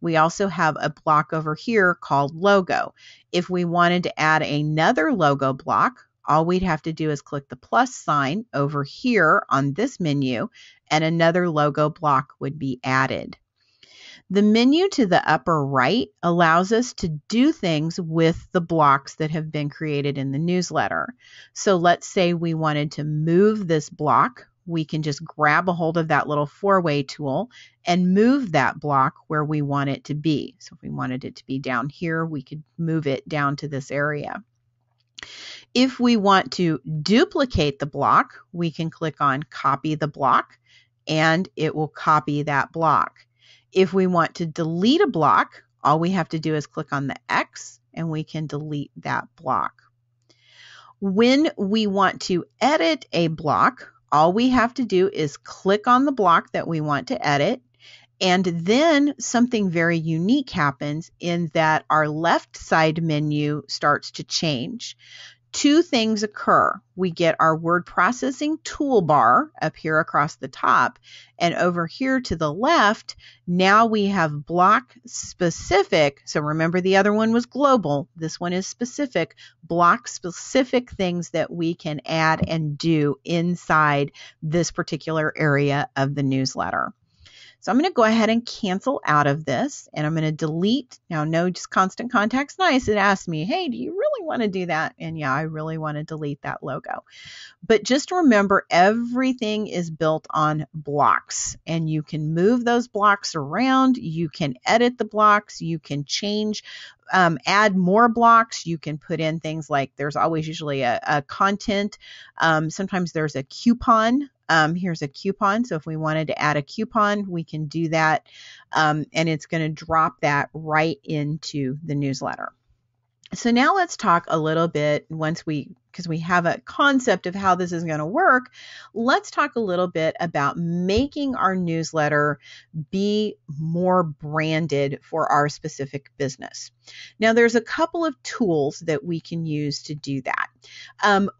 We also have a block over here called logo. If we wanted to add another logo block, all we'd have to do is click the plus sign over here on this menu, and another logo block would be added. The menu to the upper right allows us to do things with the blocks that have been created in the newsletter. So let's say we wanted to move this block. We can just grab a hold of that little four-way tool and move that block where we want it to be. So if we wanted it to be down here, we could move it down to this area. If we want to duplicate the block, we can click on copy the block, and it will copy that block. If we want to delete a block, all we have to do is click on the X and we can delete that block. When we want to edit a block, all we have to do is click on the block that we want to edit, and then something very unique happens in that our left side menu starts to change. Two things occur. We get our word processing toolbar up here across the top, and over here to the left, now we have block specific. So remember, the other one was global. This one is specific, block specific things that we can add and do inside this particular area of the newsletter. So I'm going to go ahead and cancel out of this, and I'm going to delete. Now, no, just constant contact's nice. It asked me, hey, do you really want to do that? And yeah, I really want to delete that logo. But just remember, everything is built on blocks, and you can move those blocks around. You can edit the blocks. You can change, add more blocks. You can put in things like there's always usually a content. Sometimes there's a coupon. Here's a coupon. So if we wanted to add a coupon, we can do that. And it's going to drop that right into the newsletter. So now let's talk a little bit because we have a concept of how this is going to work. Let's talk a little bit about making our newsletter be more branded for our specific business. Now, there's a couple of tools that we can use to do that.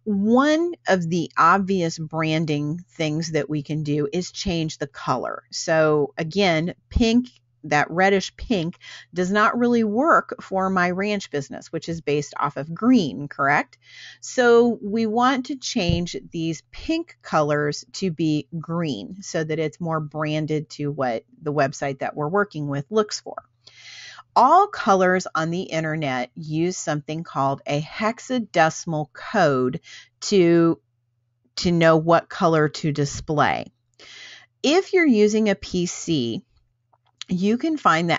One of the obvious branding things that we can do is change the color. So again, pink, that reddish pink, does not really work for my ranch business, which is based off of green, correct? So we want to change these pink colors to be green so that it's more branded to what the website that we're working with looks for. All colors on the internet use something called a hexadecimal code to know what color to display. If you're using a PC, you can find the